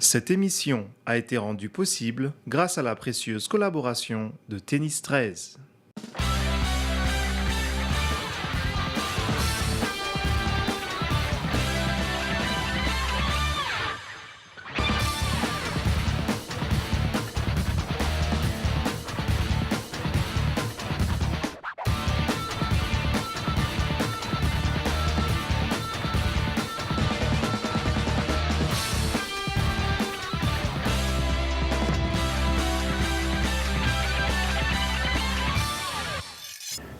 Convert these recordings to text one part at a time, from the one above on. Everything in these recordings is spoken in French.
Cette émission a été rendue possible grâce à la précieuse collaboration de Tennis 13.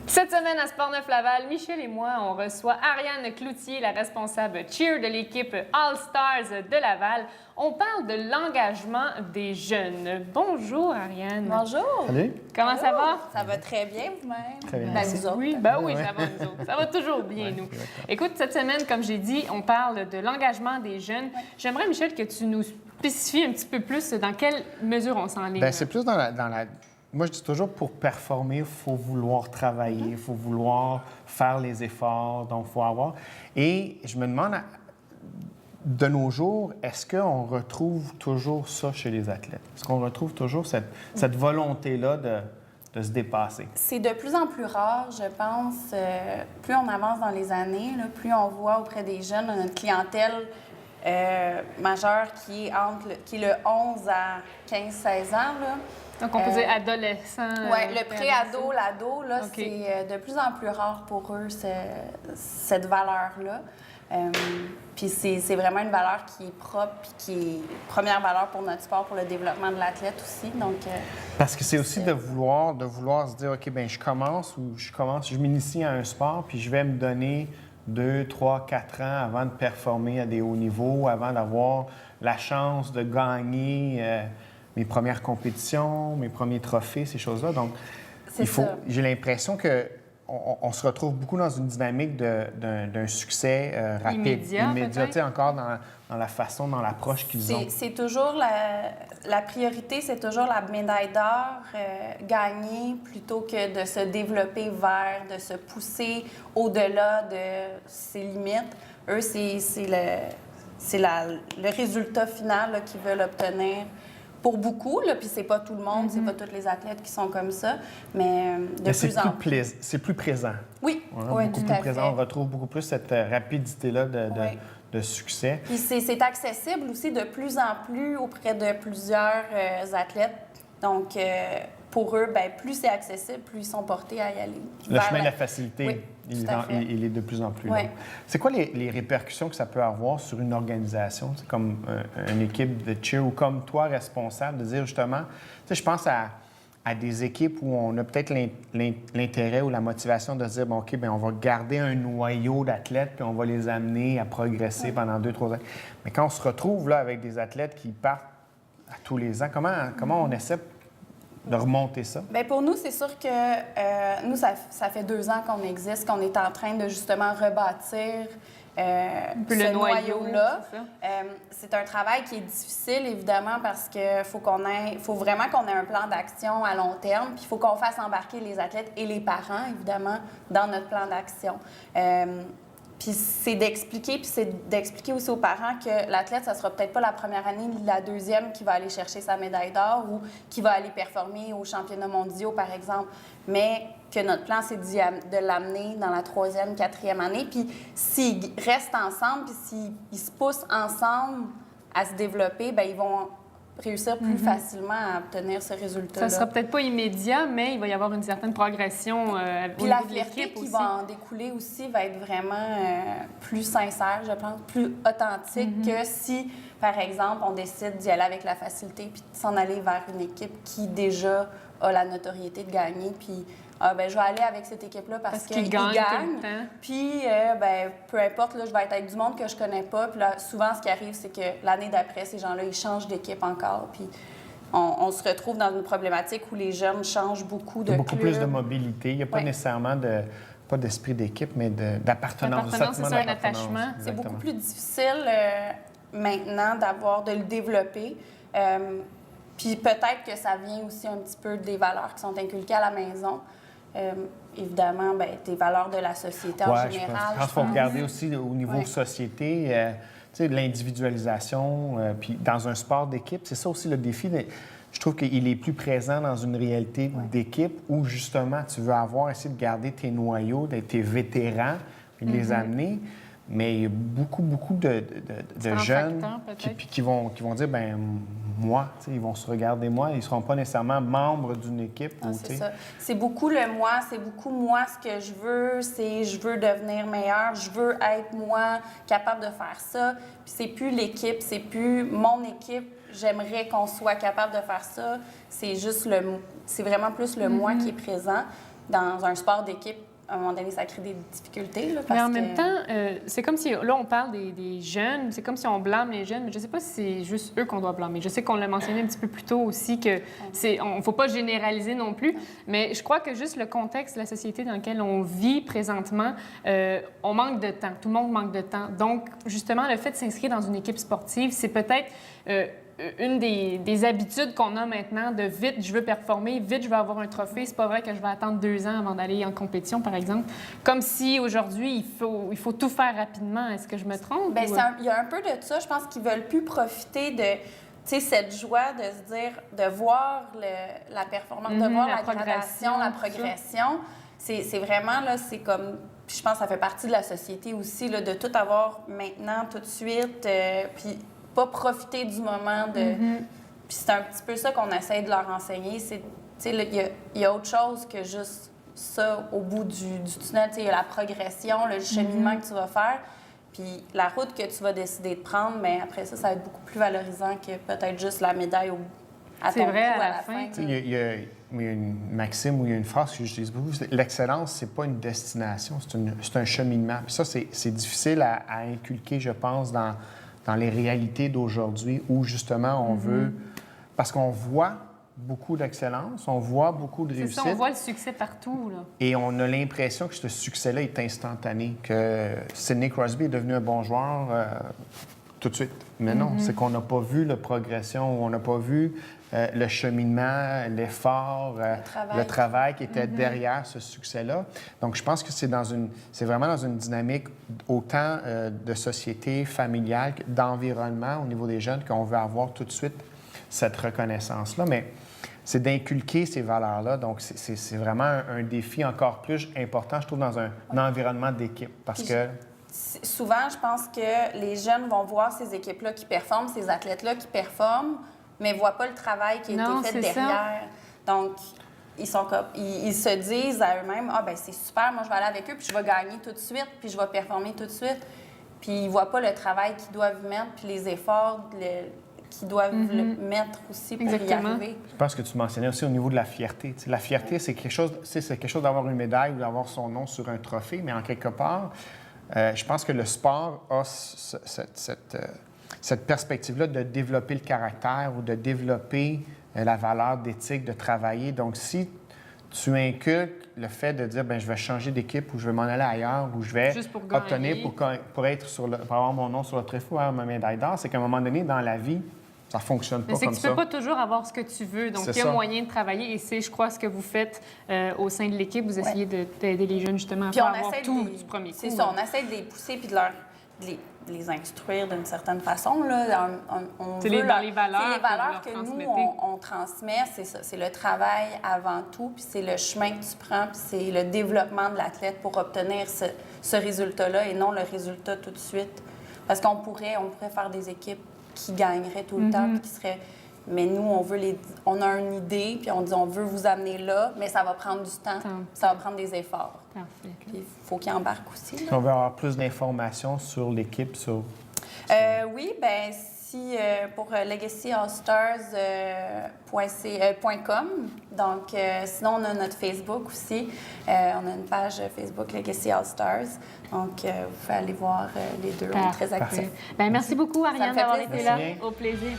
Cette semaine à Sportneuf Laval, Michel et moi, on reçoit Ariane Cloutier, la responsable cheer de l'équipe All-Stars de Laval. On parle de l'engagement des jeunes. Bonjour Ariane. Bonjour. Salut. Comment ça va? Ça va très bien vous-même? Très bien, Ben, merci. vous autres. Oui, oui, ça va nous autres. Ça va toujours bien, nous. Écoute, cette semaine, comme j'ai dit, on parle de l'engagement des jeunes. J'aimerais, Michel, que tu nous spécifies un petit peu plus dans quelle mesure on s'enligne. Bien, c'est plus dans la... Moi, je dis toujours, pour performer, il faut vouloir travailler, il faut vouloir faire les efforts, donc il faut avoir... Et je me demande, de nos jours, est-ce qu'on retrouve toujours ça chez les athlètes? Est-ce qu'on retrouve toujours cette volonté-là de se dépasser? C'est de plus en plus rare, je pense. Plus on avance dans les années, là, plus on voit auprès des jeunes, notre clientèle majeure qui est le 11 à 15-16 ans. Là. Donc, on peut dire adolescent. Oui, le pré-ado, l'ado, là, Okay. c'est de plus en plus rare pour eux, cette valeur-là. Puis c'est vraiment une valeur qui est propre puis qui est première valeur pour notre sport, pour le développement de l'athlète aussi. Donc, Parce que c'est aussi de vouloir se dire, OK, bien, je m'initie à un sport, puis je vais me donner 2, 3, 4 ans avant de performer à des hauts niveaux, avant d'avoir la chance de gagner mes premières compétitions, mes premiers trophées, ces choses-là. Donc, j'ai l'impression que on se retrouve beaucoup dans une dynamique d'un succès rapide, immédiat tu sais, encore dans la façon, dans l'approche qu'ils ont. C'est toujours la priorité, c'est toujours la médaille d'or gagnée plutôt que de se développer vers, de se pousser au-delà de ses limites. Eux, c'est le résultat final là, qu'ils veulent obtenir. Pour beaucoup, là, puis c'est pas tout le monde, c'est pas tous les athlètes qui sont comme ça, mais de plus en plus. C'est plus présent. Oui, Oui, tout beaucoup à plus présent. fait. On retrouve beaucoup plus cette rapidité-là de succès. Puis c'est accessible aussi de plus en plus auprès de plusieurs athlètes. Donc, pour eux, bien, plus c'est accessible, plus ils sont portés à y aller. Le chemin de la facilité, Oui, il est de plus en plus long. Oui. C'est quoi les répercussions que ça peut avoir sur une organisation, comme une équipe de cheer ou comme toi, responsable, de dire justement, tu sais, je pense à des équipes où on a peut-être l'intérêt ou la motivation de se dire, bon, OK, bien, on va garder un noyau d'athlètes puis on va les amener à progresser pendant 2-3 ans. Mais quand on se retrouve là avec des athlètes qui partent à tous les ans, comment on essaie de remonter ça? Bien, pour nous, c'est sûr que nous, ça fait 2 ans qu'on existe, qu'on est en train de justement rebâtir ce noyau-là. C'est un travail qui est difficile, évidemment, parce qu'il faut vraiment qu'on ait un plan d'action à long terme, puis il faut qu'on fasse embarquer les athlètes et les parents, évidemment, dans notre plan d'action. Puis c'est d'expliquer aussi aux parents que l'athlète, ça sera peut-être pas la première année ni la deuxième qui va aller chercher sa médaille d'or ou qui va aller performer aux championnats mondiaux, par exemple, mais que notre plan, c'est de l'amener dans la 3e, 4e année. Puis s'ils restent ensemble, puis s'ils se poussent ensemble à se développer, bien, ils vont réussir plus facilement à obtenir ce résultat-là. Ça sera peut-être pas immédiat, mais il va y avoir une certaine progression Puis au la niveau de fierté l'équipe qui aussi. va en découler aussi va être vraiment plus sincère, je pense, plus authentique que si, par exemple, on décide d'y aller avec la facilité puis de s'en aller vers une équipe qui déjà a la notoriété de gagner. Puis, ben, je vais aller avec cette équipe-là parce qu'ils gagnent. Tout le temps. Puis, ben, peu importe, là, je vais être avec du monde que je connais pas. Puis là, souvent, ce qui arrive, c'est que l'année d'après, ces gens-là, ils changent d'équipe encore. Puis, on se retrouve dans une problématique où les jeunes changent beaucoup de clubs. Beaucoup plus de mobilité. Il n'y a pas nécessairement pas d'esprit d'équipe, mais d'appartenance. C'est ça, un attachement. C'est beaucoup plus difficile maintenant de le développer. Puis peut-être que ça vient aussi un petit peu des valeurs qui sont inculquées à la maison. Évidemment, bien, des valeurs de la société en général. Je pense qu'il faut regarder aussi au niveau société. sais, l'individualisation. Puis dans un sport d'équipe, c'est ça aussi le défi. Je trouve qu'il est plus présent dans une réalité d'équipe où, justement, tu veux essayer de garder tes noyaux, tes vétérans, puis de les amener. Mais il y a beaucoup de jeunes qui vont dire, ben moi, ils vont se regarder moi, ils ne seront pas nécessairement membres d'une équipe. C'est ça. C'est beaucoup le moi, c'est beaucoup moi ce que je veux, c'est je veux devenir meilleur, je veux être moi capable de faire ça. Puis c'est plus l'équipe, c'est plus mon équipe, j'aimerais qu'on soit capable de faire ça. C'est juste c'est vraiment plus le moi qui est présent dans un sport d'équipe. À un moment donné, ça crée des difficultés. Là, mais en même temps, c'est comme si, là, on parle des jeunes, c'est comme si on blâme les jeunes, mais je ne sais pas si c'est juste eux qu'on doit blâmer. Je sais qu'on l'a mentionné un petit peu plus tôt aussi, que on ne faut pas généraliser non plus, mais je crois que juste le contexte de la société dans laquelle on vit présentement, on manque de temps. Tout le monde manque de temps. Donc, justement, le fait de s'inscrire dans une équipe sportive, c'est peut-être... une des habitudes qu'on a maintenant de vite, je veux performer, vite, je veux avoir un trophée. C'est pas vrai que je vais attendre 2 ans avant d'aller en compétition, par exemple. Comme si aujourd'hui, il faut tout faire rapidement. Est-ce que je me trompe? Bien, il y a un peu de ça. Je pense qu'ils veulent plus profiter de cette joie de se dire, de voir la performance, de voir la gradation, la progression. C'est vraiment, là, c'est comme... Puis je pense que ça fait partie de la société aussi, là, de tout avoir maintenant, tout de suite. Puis pas profiter du moment de... Puis c'est un petit peu ça qu'on essaie de leur enseigner. Il y a autre chose que juste ça au bout du tunnel. Il y a la progression, le cheminement que tu vas faire. Puis la route que tu vas décider de prendre, mais après ça va être beaucoup plus valorisant que peut-être juste la médaille à ton coup à la fin. Il y a une maxime ou il y a une phrase que j'utilise beaucoup. L'excellence, c'est pas une destination, c'est un cheminement. Puis ça, c'est difficile à inculquer, je pense, dans les réalités d'aujourd'hui où, justement, on veut... Parce qu'on voit beaucoup d'excellence, on voit beaucoup de réussite. C'est ça, on voit le succès partout, là. Et on a l'impression que ce succès-là est instantané, que Sidney Crosby est devenu un bon joueur tout de suite. Mais non, c'est qu'on n'a pas vu la progression, on n'a pas vu le cheminement, l'effort, le travail qui était derrière ce succès-là. Donc, je pense que c'est vraiment dans une dynamique autant de société familiale, d'environnement au niveau des jeunes qu'on veut avoir tout de suite cette reconnaissance-là. Mais c'est d'inculquer ces valeurs-là. Donc, c'est vraiment un défi encore plus important, je trouve, dans un environnement d'équipe. Parce que... Souvent, je pense que les jeunes vont voir ces équipes-là qui performent, ces athlètes-là qui performent, mais ne voient pas le travail qui a été fait derrière. Ça. Donc, ils se disent à eux-mêmes, « Ah, ben c'est super, moi, je vais aller avec eux, puis je vais gagner tout de suite, puis je vais performer tout de suite. » Puis ils ne voient pas le travail qu'ils doivent mettre, puis les efforts qu'ils doivent mettre aussi pour y arriver. Je pense que tu mentionnais aussi au niveau de la fierté. T'sais, la fierté, c'est quelque chose d'avoir une médaille ou d'avoir son nom sur un trophée, mais en quelque part, je pense que le sport a cette perspective-là de développer le caractère ou de développer la valeur d'éthique, de travailler. Donc, si tu inculques le fait de dire, bien, je vais changer d'équipe ou je vais m'en aller ailleurs ou je vais obtenir pour avoir mon nom sur le trophée ou avoir ma médaille d'or, c'est qu'à un moment donné, dans la vie, ça ne fonctionne pas comme ça. Mais c'est que tu ne peux pas toujours avoir ce que tu veux. Donc, il y a moyen de travailler. Et c'est, je crois, ce que vous faites au sein de l'équipe. Vous essayez d'aider les jeunes, justement, à avoir tout du premier coup. C'est ça. On essaie de les pousser puis de les instruire d'une certaine façon. Là. C'est dans les valeurs. C'est les valeurs que nous, on transmet. C'est ça. C'est le travail avant tout. Puis c'est le chemin que tu prends. Puis c'est le développement de l'athlète pour obtenir ce résultat-là et non le résultat tout de suite. Parce qu'on pourrait faire des équipes qui gagneraient tout le temps, puis qui seraient... Mais nous, on a une idée, puis on dit on veut vous amener là, mais ça va prendre du temps, ça va prendre des efforts. Parfait. Puis il faut qu'ils embarquent aussi. Là. On veut avoir plus d'informations sur l'équipe, oui, bien, si pour legacyallstars.com. Donc, sinon, on a notre Facebook aussi. On a une page Facebook Legacy All Stars. Donc, vous pouvez aller voir les deux. On est très actifs. Bien, merci beaucoup, Ariane, d'avoir été là. Au plaisir.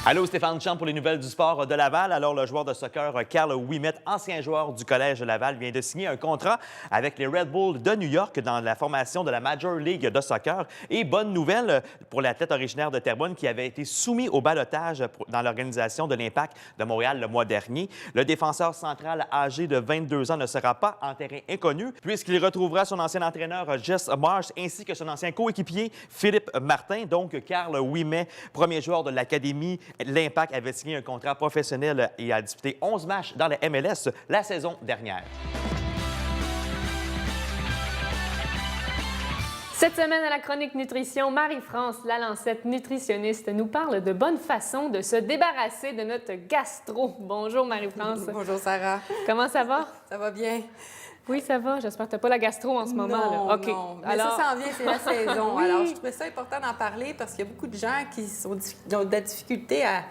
Allô, Stéphane Champ pour les nouvelles du sport de Laval. Alors, le joueur de soccer Carl Ouimet, ancien joueur du Collège de Laval, vient de signer un contrat avec les Red Bulls de New York dans la formation de la Major League de soccer. Et bonne nouvelle pour l'athlète originaire de Terrebonne qui avait été soumis au ballottage dans l'organisation de l'Impact de Montréal le mois dernier. Le défenseur central âgé de 22 ans ne sera pas en terrain inconnu puisqu'il retrouvera son ancien entraîneur Jess Marsh ainsi que son ancien coéquipier Philippe Martin. Donc, Carl Ouimet, premier joueur de l'Académie, l'Impact avait signé un contrat professionnel et a disputé 11 matchs dans la MLS la saison dernière. Cette semaine à la chronique nutrition, Marie-France Lalancette, nutritionniste, nous parle de bonnes façons de se débarrasser de notre gastro. Bonjour Marie-France. Bonjour Sarah. Comment ça va? Ça va bien? Oui, ça va. J'espère que tu n'as pas la gastro en ce moment. Non, là. OK. non. Mais alors... ça s'en vient, c'est la saison. Oui. Alors, je trouvais ça important d'en parler parce qu'il y a beaucoup de gens qui ont de la difficulté à...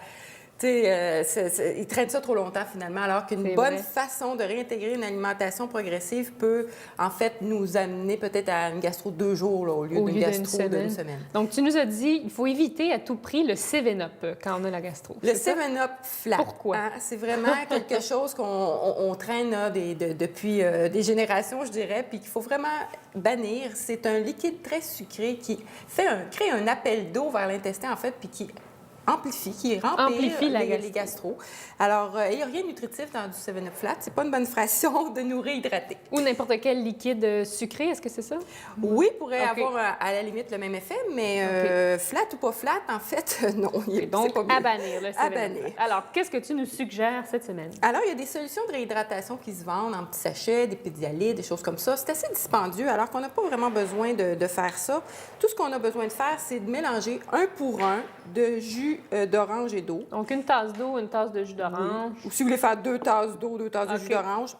ils traînent ça trop longtemps, finalement, alors qu'une bonne façon de réintégrer une alimentation progressive peut, en fait, nous amener peut-être à une gastro 2 jours là, au lieu d'une gastro d'une semaine. Donc, tu nous as dit qu'il faut éviter à tout prix le 7-Up quand on a la gastro. Le 7-Up flat. Pourquoi? Hein? C'est vraiment quelque chose qu'on traîne là, depuis des générations, je dirais, puis qu'il faut vraiment bannir. C'est un liquide très sucré qui crée un appel d'eau vers l'intestin, en fait, puis qui remplit les gastro. Alors, il n'y a rien de nutritif dans du 7-Up flat. C'est pas une bonne façon de nous réhydrater. Ou n'importe quel liquide sucré, est-ce que c'est ça? Oui, pourrait avoir à la limite le même effet, mais flat ou pas flat, en fait, non. Donc, pas à bannir le 7-Up. À bannir. Alors, qu'est-ce que tu nous suggères cette semaine? Alors, il y a des solutions de réhydratation qui se vendent en petits sachets, des Pédialyte, des choses comme ça. C'est assez dispendieux, alors qu'on n'a pas vraiment besoin de faire ça. Tout ce qu'on a besoin de faire, c'est de mélanger 1 pour 1 de jus d'orange et d'eau. Donc, une tasse d'eau, une tasse de jus d'orange. Oui. Ou si vous voulez faire 2 tasses d'eau, 2 tasses de jus d'orange.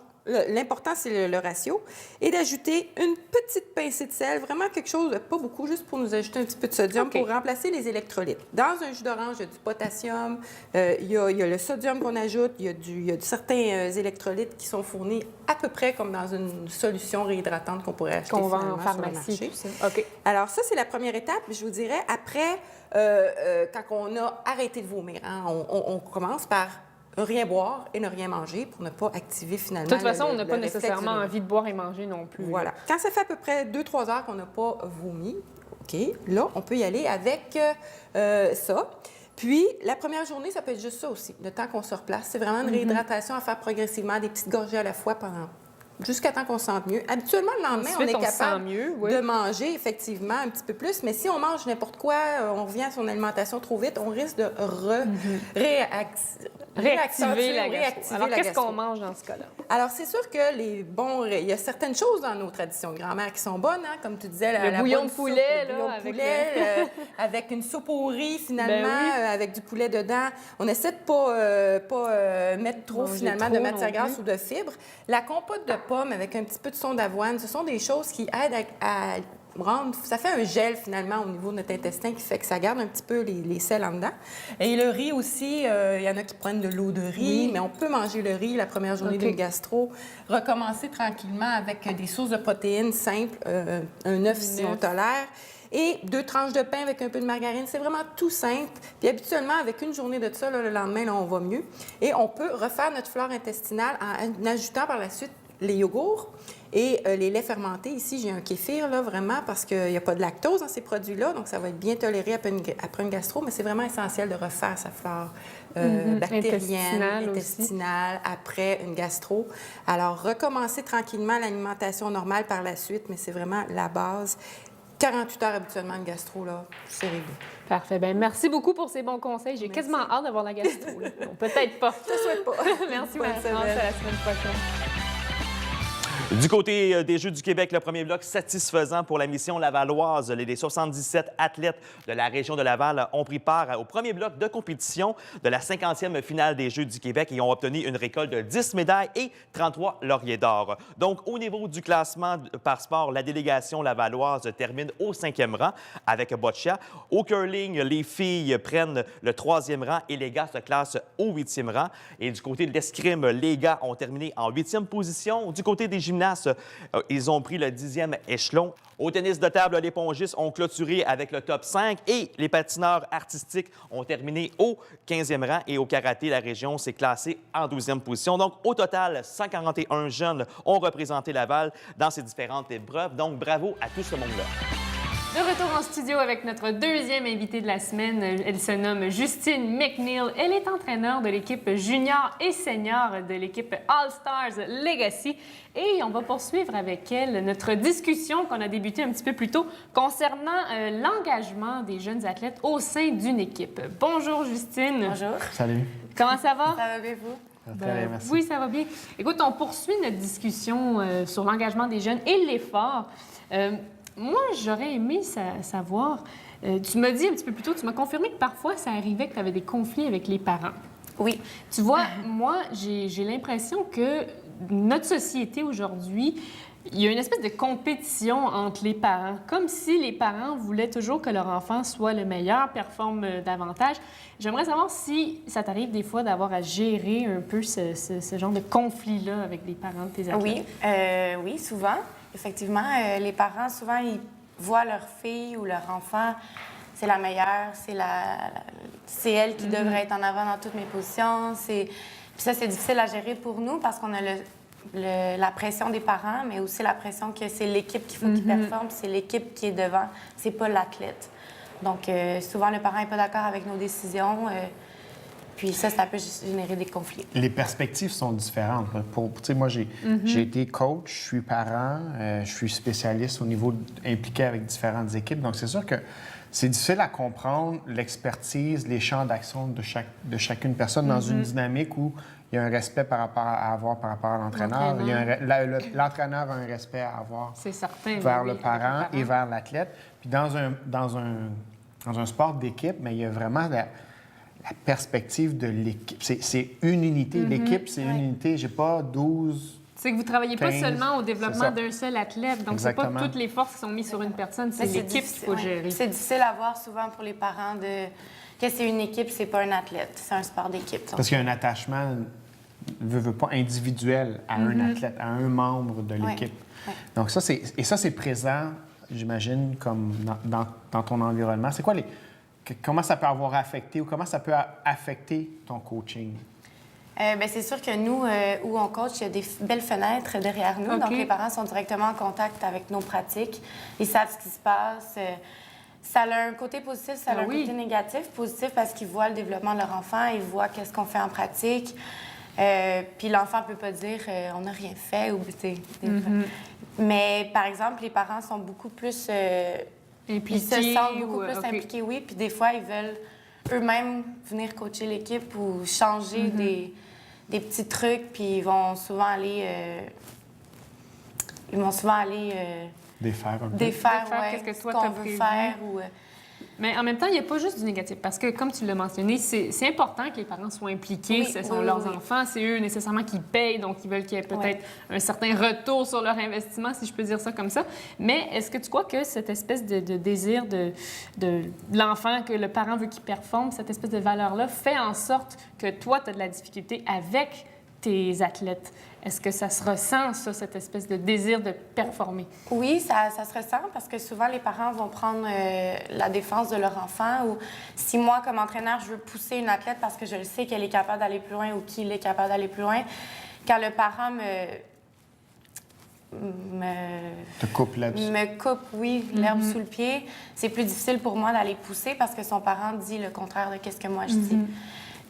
L'important, c'est le ratio. Et d'ajouter une petite pincée de sel, vraiment quelque chose, pas beaucoup, juste pour nous ajouter un petit peu de sodium pour remplacer les électrolytes. Dans un jus d'orange, il y a du potassium, il y a le sodium qu'on ajoute, il y a certains électrolytes qui sont fournis à peu près comme dans une solution réhydratante qu'on pourrait acheter vend en pharmacie. Tout ça. OK. Alors ça, c'est la première étape. Je vous dirais, après, quand on a arrêté de vomir, hein, on commence par rien boire et ne rien manger pour ne pas activer finalement. De toute façon, on n'a pas nécessairement envie de boire et manger non plus. Voilà. Quand ça fait à peu près 2-3 heures qu'on n'a pas vomi, OK, là, on peut y aller avec ça. Puis, la première journée, ça peut être juste ça aussi, le temps qu'on se replace. C'est vraiment une réhydratation à faire progressivement, des petites gorgées à la fois jusqu'à temps qu'on se sente mieux. Habituellement, le lendemain, on est capable de manger effectivement un petit peu plus, mais si on mange n'importe quoi, on revient à son alimentation trop vite, on risque de réactiver la gastro. Alors, qu'est-ce qu'on mange dans ce cas-là? Alors, c'est sûr que il y a certaines choses dans nos traditions de grand-mère qui sont bonnes, hein, comme tu disais, le bouillon de poulet, avec une soupe au riz, finalement, avec du poulet dedans. On essaie de pas mettre trop, finalement, de matière grasse ou de fibres. La compote de pommes avec un petit peu de son d'avoine, ce sont des choses qui aident à rendre... Ça fait un gel, finalement, au niveau de notre intestin qui fait que ça garde un petit peu les sels en dedans. Et le riz aussi, il y en a qui prennent de l'eau de riz, mais on peut manger le riz la première journée d'une gastro. Recommencer tranquillement avec des sources de protéines simples, un œuf si on tolère. Et 2 tranches de pain avec un peu de margarine. C'est vraiment tout simple. Puis habituellement, avec une journée de ça, là, le lendemain, là, on va mieux. Et on peut refaire notre flore intestinale en ajoutant par la suite les yogourts et les laits fermentés. Ici, j'ai un kéfir, là, vraiment, parce qu'il n'y a pas de lactose dans ces produits-là, donc ça va être bien toléré après une gastro, mais c'est vraiment essentiel de refaire sa flore bactérienne, intestinale, après une gastro. Alors, recommencer tranquillement l'alimentation normale par la suite, mais c'est vraiment la base. 48 heures habituellement de gastro, là, c'est réglé. Parfait. Bien, merci beaucoup pour ces bons conseils. J'ai quasiment hâte d'avoir la gastro. Bon, peut-être pas. Je te souhaite pas. Merci, Marie-France. À la semaine prochaine. Du côté des Jeux du Québec, le premier bloc satisfaisant pour la mission lavalloise. Les 77 athlètes de la région de Laval ont pris part au premier bloc de compétition de la 50e finale des Jeux du Québec et ont obtenu une récolte de 10 médailles et 33 lauriers d'or. Donc, au niveau du classement par sport, la délégation lavalloise termine au 5e rang avec boccia. Au curling, les filles prennent le 3e rang et les gars se classent au 8e rang. Et du côté de l'escrime, les gars ont terminé en 8e position. Du côté des gymnastiques, gymnastes, ils ont pris le 10e échelon. Au tennis de table, les pongistes ont clôturé avec le top 5 et les patineurs artistiques ont terminé au 15e rang. Et au karaté, la région s'est classée en 12e position. Donc, au total, 141 jeunes ont représenté Laval dans ces différentes épreuves. Donc, bravo à tout ce monde-là. De retour en studio avec notre deuxième invitée de la semaine. Elle se nomme Justine McNeil. Elle est entraîneur de l'équipe junior et senior de l'équipe All-Stars Legacy. Et on va poursuivre avec elle notre discussion qu'on a débutée un petit peu plus tôt concernant l'engagement des jeunes athlètes au sein d'une équipe. Bonjour Justine. Bonjour. Salut. Comment ça va? Ça va bien, vous? Très bien, merci. Oui, ça va bien. Écoute, on poursuit notre discussion sur l'engagement des jeunes et l'effort. Moi, j'aurais aimé savoir, tu m'as dit un petit peu plus tôt, tu m'as confirmé que parfois, ça arrivait que tu avais des conflits avec les parents. Oui. Tu vois, moi, j'ai l'impression que notre société aujourd'hui, il y a une espèce de compétition entre les parents, comme si les parents voulaient toujours que leur enfant soit le meilleur, performe davantage. J'aimerais savoir si ça t'arrive des fois d'avoir à gérer un peu ce genre de conflit-là avec les parents de tes athlètes. Oui, oui, souvent. Effectivement, les parents, souvent, ils voient leur fille ou leur enfant, c'est la meilleure, c'est elle qui devrait être en avant dans toutes mes positions. Puis ça, c'est difficile à gérer pour nous parce qu'on a la pression des parents, mais aussi la pression que c'est l'équipe qu'il faut qu'il performe, c'est l'équipe qui est devant, c'est pas l'athlète. Donc, souvent, le parent n'est pas d'accord avec nos décisions. Puis ça peut générer des conflits. Les perspectives sont différentes. Moi, j'ai été coach, je suis parent, je suis spécialiste au niveau impliqué avec différentes équipes. Donc, c'est sûr que c'est difficile à comprendre l'expertise, les champs d'action de chacune personne dans une dynamique où il y a un respect par rapport à l'entraîneur. L'entraîneur a un respect à avoir vers le parent et vers l'athlète. Puis dans un sport d'équipe, mais il y a vraiment la perspective de l'équipe. C'est une unité. L'équipe, c'est une unité. J'ai pas 12... C'est que vous ne travaillez pas 15, seulement au développement d'un seul athlète. Donc, c'est pas toutes les forces qui sont mises sur une personne. C'est l'équipe qu'il faut gérer. C'est difficile à voir souvent pour les parents que c'est une équipe, c'est pas un athlète. C'est un sport d'équipe. Parce qu'il y a un attachement, veut pas individuel à un athlète, à un membre de l'équipe. Ouais. Donc, ça, c'est présent, j'imagine, comme dans ton environnement. C'est quoi comment ça peut avoir affecté ou comment ça peut affecter ton coaching? Bien, c'est sûr que nous, où on coach, il y a des belles fenêtres derrière nous. Donc, les parents sont directement en contact avec nos pratiques. Ils savent ce qui se passe. Ça a un côté positif, ça a un côté négatif. Positif parce qu'ils voient le développement de leur enfant, ils voient qu'est-ce qu'on fait en pratique. Puis l'enfant peut pas dire on n'a rien fait ou Mais par exemple, les parents sont beaucoup plus impliqués, ils se sentent beaucoup plus impliqués, oui. Puis des fois, ils veulent eux-mêmes venir coacher l'équipe ou changer des petits trucs. Puis ils vont souvent aller Défaire un peu. Défaire, qu'est-ce que toi, qu'on t'as veut prévu. faire ou Mais en même temps, il n'y a pas juste du négatif. Parce que, comme tu l'as mentionné, c'est important que les parents soient impliqués. Ce sont leurs enfants. C'est eux nécessairement qui payent. Donc, ils veulent qu'il y ait peut-être un certain retour sur leur investissement, si je peux dire ça comme ça. Mais est-ce que tu crois que cette espèce de désir de l'enfant, que le parent veut qu'il performe, cette espèce de valeur-là, fait en sorte que toi, tu as de la difficulté avec tes athlètes? Est-ce que ça se ressent, ça, cette espèce de désir de performer? Oui, ça se ressent parce que souvent, les parents vont prendre la défense de leur enfant ou si moi, comme entraîneur, je veux pousser une athlète parce que je le sais qu'elle est capable d'aller plus loin ou qu'il est capable d'aller plus loin, quand le parent Te coupe là-dessus. me coupe, l'herbe sous le pied, c'est plus difficile pour moi d'aller pousser parce que son parent dit le contraire de ce que moi je dis.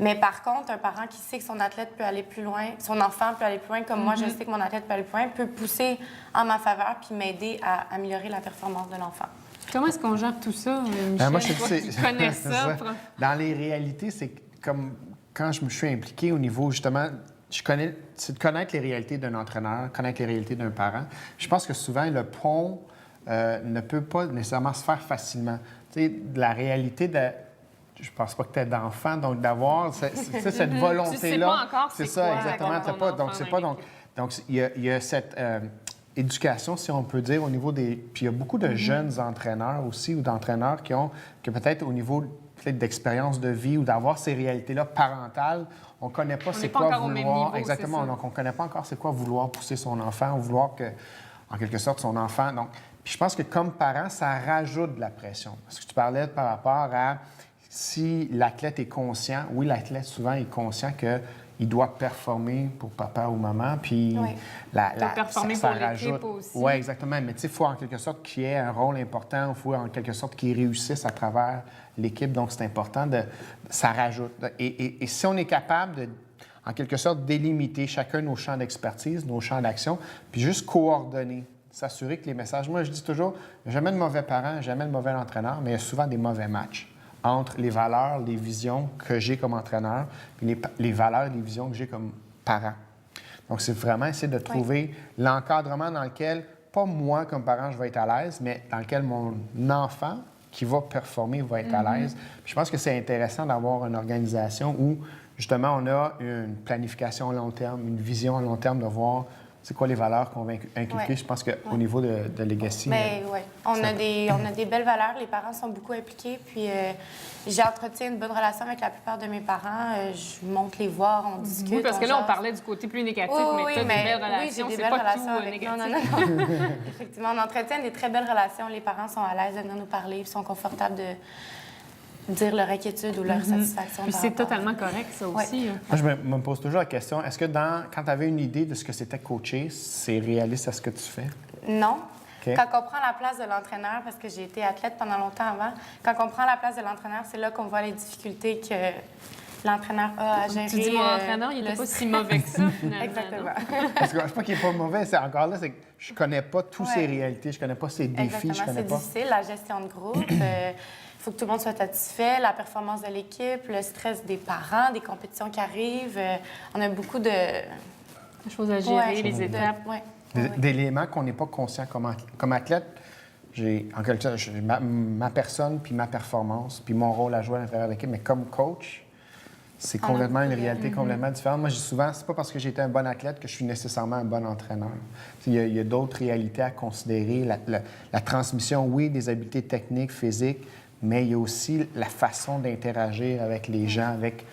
Mais par contre, un parent qui sait que son athlète peut aller plus loin, son enfant peut aller plus loin, comme moi, je sais que mon athlète peut aller plus loin, peut pousser en ma faveur puis m'aider à améliorer la performance de l'enfant. Comment est-ce qu'on gère tout ça, Michel? Moi, je toi qui connais ça. Dans les réalités, c'est comme quand je me suis impliqué au niveau, justement, c'est de connaître les réalités d'un entraîneur, connaître les réalités d'un parent. Je pense que souvent, le pont ne peut pas nécessairement se faire facilement. Tu sais, de la réalité de... Je pense pas que tu aies d'enfant, donc d'avoir cette volonté-là. Tu sais pas encore c'est quoi, ça, exactement. ton Pas, donc, enfant c'est pas, donc il y a cette éducation, si on peut dire, au niveau des... Puis il y a beaucoup de jeunes entraîneurs aussi ou d'entraîneurs que peut-être au niveau peut-être d'expérience de vie ou d'avoir ces réalités-là parentales. On ne connaît pas c'est quoi vouloir. Exactement. Donc, on ne connaît pas encore c'est quoi vouloir pousser son enfant ou vouloir que, en quelque sorte, son enfant. Donc, puis je pense que comme parent, ça rajoute de la pression. Parce que tu parlais par rapport à si l'athlète est conscient. Oui, l'athlète souvent est conscient qu'il doit performer pour papa ou maman. Puis performer ça pour l'équipe aussi. Oui, exactement. Mais tu sais, il faut en quelque sorte qu'il ait un rôle important. Il faut en quelque sorte qu'il réussisse à travers l'équipe. Donc, c'est important ça rajoute. Et si on est capable de, en quelque sorte, délimiter chacun nos champs d'expertise, nos champs d'action, puis juste coordonner, s'assurer que les messages... Moi, je dis toujours, jamais de mauvais parents, jamais de mauvais entraîneur, mais il y a souvent des mauvais matchs entre les valeurs, les visions que j'ai comme entraîneur, puis les valeurs et les visions que j'ai comme parent. Donc, c'est vraiment essayer de trouver l'encadrement dans lequel, pas moi comme parent, je vais être à l'aise, mais dans lequel mon enfant qui va performer va être à l'aise. Puis je pense que c'est intéressant d'avoir une organisation où, justement, on a une planification à long terme, une vision à long terme de voir c'est quoi les valeurs qu'on va inculquer. Je pense qu'au niveau de Legacy... Bien, oui. On a des belles valeurs. Les parents sont beaucoup impliqués. Puis j'entretiens une bonne relation avec la plupart de mes parents. Je monte les voir, on discute. Oui, parce que là, on parlait du côté plus négatif, mais tu as des belles relations. Oui, j'ai des c'est belles pas relations tout avec... négatif. Non. Effectivement, on entretient des très belles relations. Les parents sont à l'aise de venir nous parler, puis sont confortables de dire leur inquiétude ou leur satisfaction. Puis c'est totalement correct, ça aussi. Moi, je me pose toujours la question, est-ce que quand tu avais une idée de ce que c'était coacher, c'est réaliste à ce que tu fais? Non. Okay. Quand on prend la place de l'entraîneur, parce que j'ai été athlète pendant longtemps avant, quand on prend la place de l'entraîneur, c'est là qu'on voit les difficultés que l'entraîneur a à gérer. Tu dis, mon entraîneur, il n'était pas si mauvais que ça, finalement. Exactement. Parce que je ne sais pas qu'il n'est pas mauvais, c'est encore là, c'est que je ne connais pas toutes ses réalités, je ne connais pas ses défis, je connais pas... C'est difficile, la gestion de groupe. Il faut que tout le monde soit satisfait, la performance de l'équipe, le stress des parents, des compétitions qui arrivent. On a beaucoup de choses à gérer, les étapes. D'éléments qu'on n'est pas conscient comme athlète. J'ai en quelque sorte ma personne, puis ma performance, puis mon rôle à jouer à l'intérieur de l'équipe. Mais comme coach, c'est complètement une réalité complètement différente. Moi, je dis souvent, c'est pas parce que j'ai été un bon athlète que je suis nécessairement un bon entraîneur. Il y a d'autres réalités à considérer. La transmission, oui, des habiletés techniques, physiques, mais il y a aussi la façon d'interagir avec les gens, avec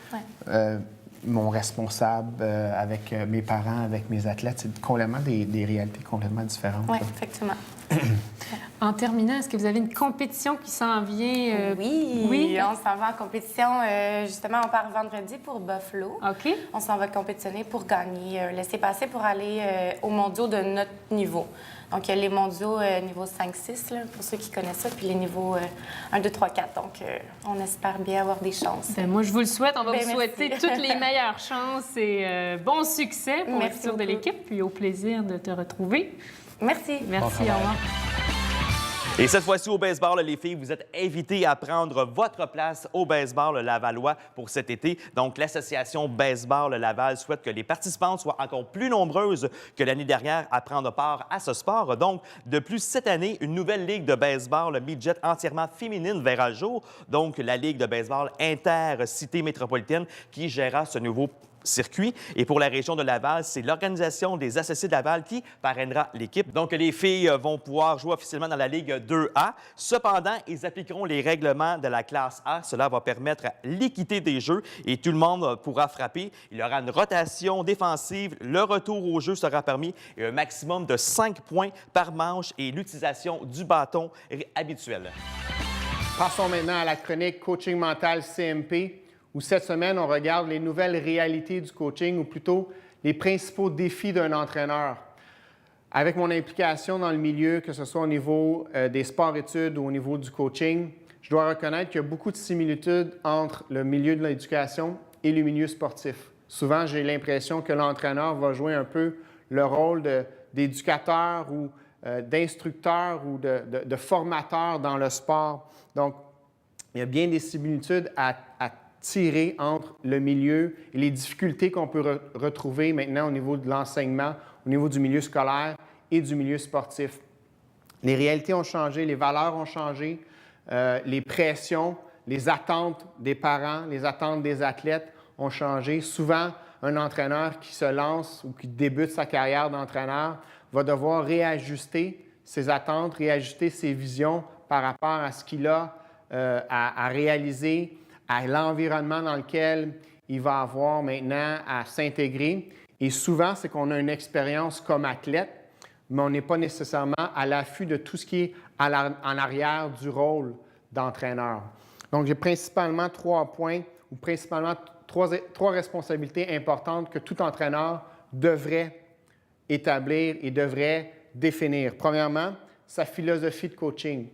mon responsable, avec mes parents, avec mes athlètes. C'est complètement des réalités complètement différentes. Oui, effectivement. En terminant, est-ce que vous avez une compétition qui s'en vient? Oui, on s'en va en compétition. Justement, on part vendredi pour Buffalo. OK. On s'en va compétitionner pour gagner, laisser passer pour aller aux mondiaux de notre niveau. Donc, il y a les mondiaux niveau 5-6, pour ceux qui connaissent ça, puis les niveaux 1, 2, 3, 4. Donc, on espère bien avoir des chances. Bien, moi, je vous le souhaite. On va vous souhaiter toutes les meilleures chances et bon succès pour le futur de l'équipe. Puis au plaisir de te retrouver. Merci. Merci, au revoir. Et cette fois-ci, au baseball, les filles, vous êtes invitées à prendre votre place au baseball lavallois pour cet été. Donc, l'association Baseball Laval souhaite que les participantes soient encore plus nombreuses que l'année dernière à prendre part à ce sport. Donc, de plus, cette année, une nouvelle ligue de baseball midget entièrement féminine verra le jour. Donc, la ligue de baseball intercité métropolitaine qui gérera ce nouveau circuit. Et pour la région de Laval, c'est l'Organisation des associés de Laval qui parrainera l'équipe. Donc, les filles vont pouvoir jouer officiellement dans la Ligue 2A. Cependant, ils appliqueront les règlements de la classe A. Cela va permettre l'équité des jeux et tout le monde pourra frapper. Il y aura une rotation défensive, le retour au jeu sera permis et un maximum de 5 points par manche et l'utilisation du bâton habituel. Passons maintenant à la chronique Coaching mental CMP, où cette semaine, on regarde les nouvelles réalités du coaching, ou plutôt les principaux défis d'un entraîneur. Avec mon implication dans le milieu, que ce soit au niveau des sports-études ou au niveau du coaching, je dois reconnaître qu'il y a beaucoup de similitudes entre le milieu de l'éducation et le milieu sportif. Souvent, j'ai l'impression que l'entraîneur va jouer un peu le rôle d'éducateur ou d'instructeur ou de formateur dans le sport. Donc, il y a bien des similitudes à tirer entre le milieu et les difficultés qu'on peut retrouver maintenant au niveau de l'enseignement, au niveau du milieu scolaire et du milieu sportif. Les réalités ont changé, les valeurs ont changé, les pressions, les attentes des parents, les attentes des athlètes ont changé. Souvent, un entraîneur qui se lance ou qui débute sa carrière d'entraîneur va devoir réajuster ses attentes, réajuster ses visions par rapport à ce qu'il a à réaliser, à l'environnement dans lequel il va avoir maintenant à s'intégrer. Et souvent, c'est qu'on a une expérience comme athlète, mais on n'est pas nécessairement à l'affût de tout ce qui est en arrière du rôle d'entraîneur. Donc, j'ai principalement 3 points ou principalement trois responsabilités importantes que tout entraîneur devrait établir et devrait définir. Premièrement, sa philosophie de coaching.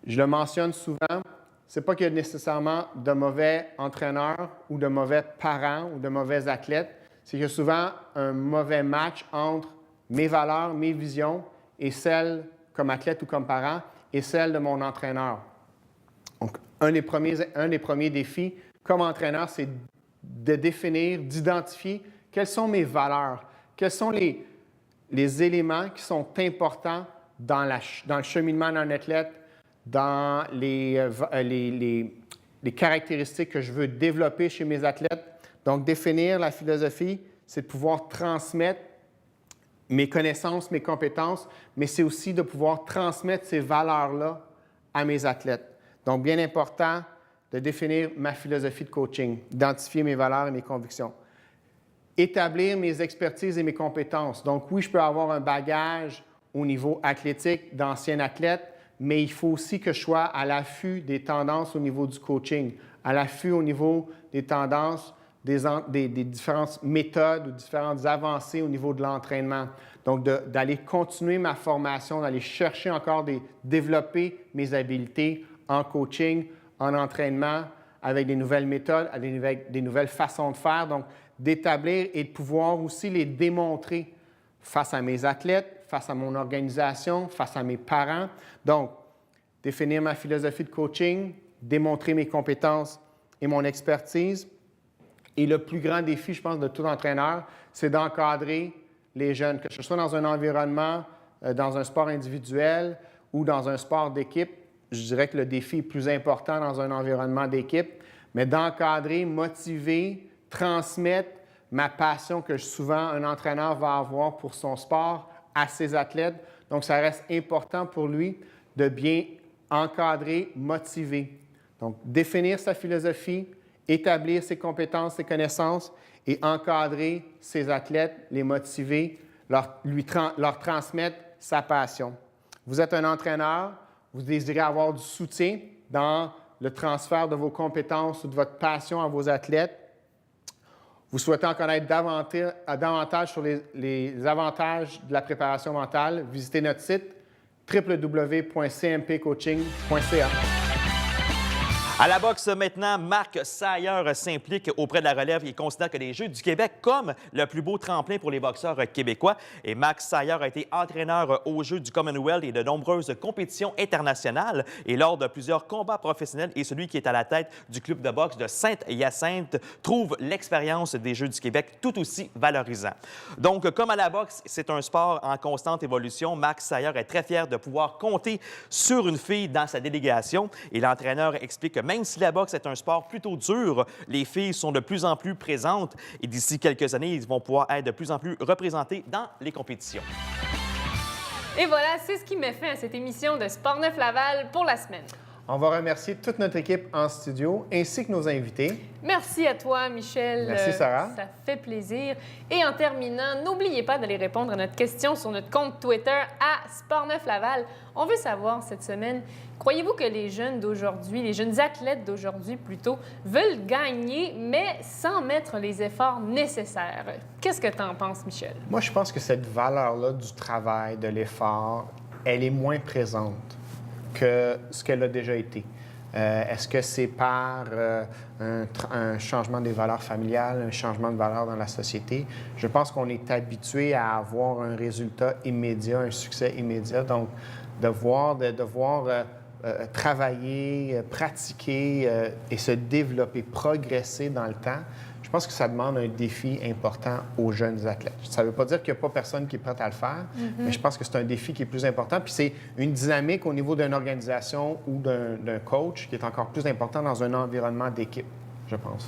Je le mentionne souvent, ce n'est pas qu'il y a nécessairement de mauvais entraîneurs ou de mauvais parents ou de mauvais athlètes, c'est qu'il y a souvent un mauvais match entre mes valeurs, mes visions et celles comme athlète ou comme parent et celles de mon entraîneur. Donc, un des premiers défis comme entraîneur, c'est de définir, d'identifier quelles sont mes valeurs, quels sont les éléments qui sont importants dans le cheminement d'un athlète, dans les caractéristiques que je veux développer chez mes athlètes. Donc, définir la philosophie, c'est de pouvoir transmettre mes connaissances, mes compétences, mais c'est aussi de pouvoir transmettre ces valeurs-là à mes athlètes. Donc, bien important de définir ma philosophie de coaching, d'identifier mes valeurs et mes convictions. Établir mes expertises et mes compétences. Donc, oui, je peux avoir un bagage au niveau athlétique d'ancien athlète, mais il faut aussi que je sois à l'affût des tendances au niveau du coaching, à l'affût au niveau des tendances, des différentes méthodes ou différentes avancées au niveau de l'entraînement. Donc, d'aller continuer ma formation, d'aller chercher encore développer mes habiletés en coaching, en entraînement, avec des nouvelles méthodes, avec des nouvelles façons de faire. Donc, d'établir et de pouvoir aussi les démontrer face à mes athlètes, face à mon organisation, face à mes parents. Donc, définir ma philosophie de coaching, démontrer mes compétences et mon expertise. Et le plus grand défi, je pense, de tout entraîneur, c'est d'encadrer les jeunes, que ce soit dans un environnement, dans un sport individuel ou dans un sport d'équipe. Je dirais que le défi est plus important dans un environnement d'équipe, mais d'encadrer, motiver, transmettre ma passion que souvent un entraîneur va avoir pour son sport à ses athlètes. Donc, ça reste important pour lui de bien encadrer, motiver. Donc, définir sa philosophie, établir ses compétences, ses connaissances et encadrer ses athlètes, les motiver, leur transmettre sa passion. Vous êtes un entraîneur, vous désirez avoir du soutien dans le transfert de vos compétences ou de votre passion à vos athlètes. Vous souhaitez en connaître davantage sur les avantages de la préparation mentale, visitez notre site www.cmpcoaching.ca. À la boxe maintenant, Marc Sailleur s'implique auprès de la relève. Il considère que les Jeux du Québec comme le plus beau tremplin pour les boxeurs québécois. Et Marc Sailleur a été entraîneur aux Jeux du Commonwealth et de nombreuses compétitions internationales. Et lors de plusieurs combats professionnels, et celui qui est à la tête du club de boxe de Sainte-Hyacinthe trouve l'expérience des Jeux du Québec tout aussi valorisant. Donc, comme à la boxe, c'est un sport en constante évolution. Marc Sailleur est très fier de pouvoir compter sur une fille dans sa délégation. Et l'entraîneur explique que même si la boxe est un sport plutôt dur, les filles sont de plus en plus présentes et d'ici quelques années, ils vont pouvoir être de plus en plus représentés dans les compétitions. Et voilà, c'est ce qui met fin à cette émission de Sport Neuf Laval pour la semaine. On va remercier toute notre équipe en studio ainsi que nos invités. Merci à toi, Michel. Merci, Sarah. Ça fait plaisir. Et en terminant, n'oubliez pas d'aller répondre à notre question sur notre compte Twitter à Sport Neuf Laval. On veut savoir cette semaine, croyez-vous que les jeunes d'aujourd'hui, les jeunes athlètes d'aujourd'hui plutôt, veulent gagner, mais sans mettre les efforts nécessaires? Qu'est-ce que tu en penses, Michel? Moi, je pense que cette valeur-là du travail, de l'effort, elle est moins présente que ce qu'elle a déjà été. Est-ce que c'est par un changement des valeurs familiales, un changement de valeurs dans la société? Je pense qu'on est habitué à avoir un résultat immédiat, un succès immédiat. Donc, de devoir travailler, pratiquer et se développer, progresser dans le temps, je pense que ça demande un défi important aux jeunes athlètes. Ça ne veut pas dire qu'il n'y a pas personne qui est prête à le faire, mais je pense que c'est un défi qui est plus important. Puis c'est une dynamique au niveau d'une organisation ou d'un coach qui est encore plus important dans un environnement d'équipe, je pense.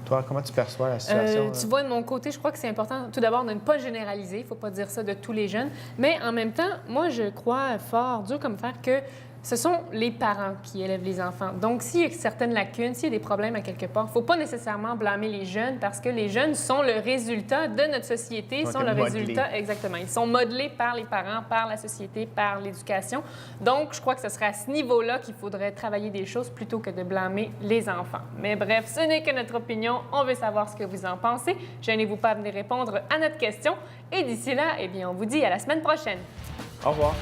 Toi, comment tu perçois la situation? Tu vois, de mon côté, je crois que c'est important, tout d'abord, de ne pas généraliser. Il ne faut pas dire ça de tous les jeunes. Mais en même temps, moi, je crois fort, dur comme fer, que ce sont les parents qui élèvent les enfants. Donc, s'il y a certaines lacunes, s'il y a des problèmes à quelque part, il ne faut pas nécessairement blâmer les jeunes parce que les jeunes sont le résultat de notre société, sont le résultat, exactement. Ils sont modelés par les parents, par la société, par l'éducation. Donc, je crois que ce serait à ce niveau-là qu'il faudrait travailler des choses plutôt que de blâmer les enfants. Mais bref, ce n'est que notre opinion. On veut savoir ce que vous en pensez. Gênez-vous pas à venir répondre à notre question. Et d'ici là, eh bien, on vous dit à la semaine prochaine. Au revoir.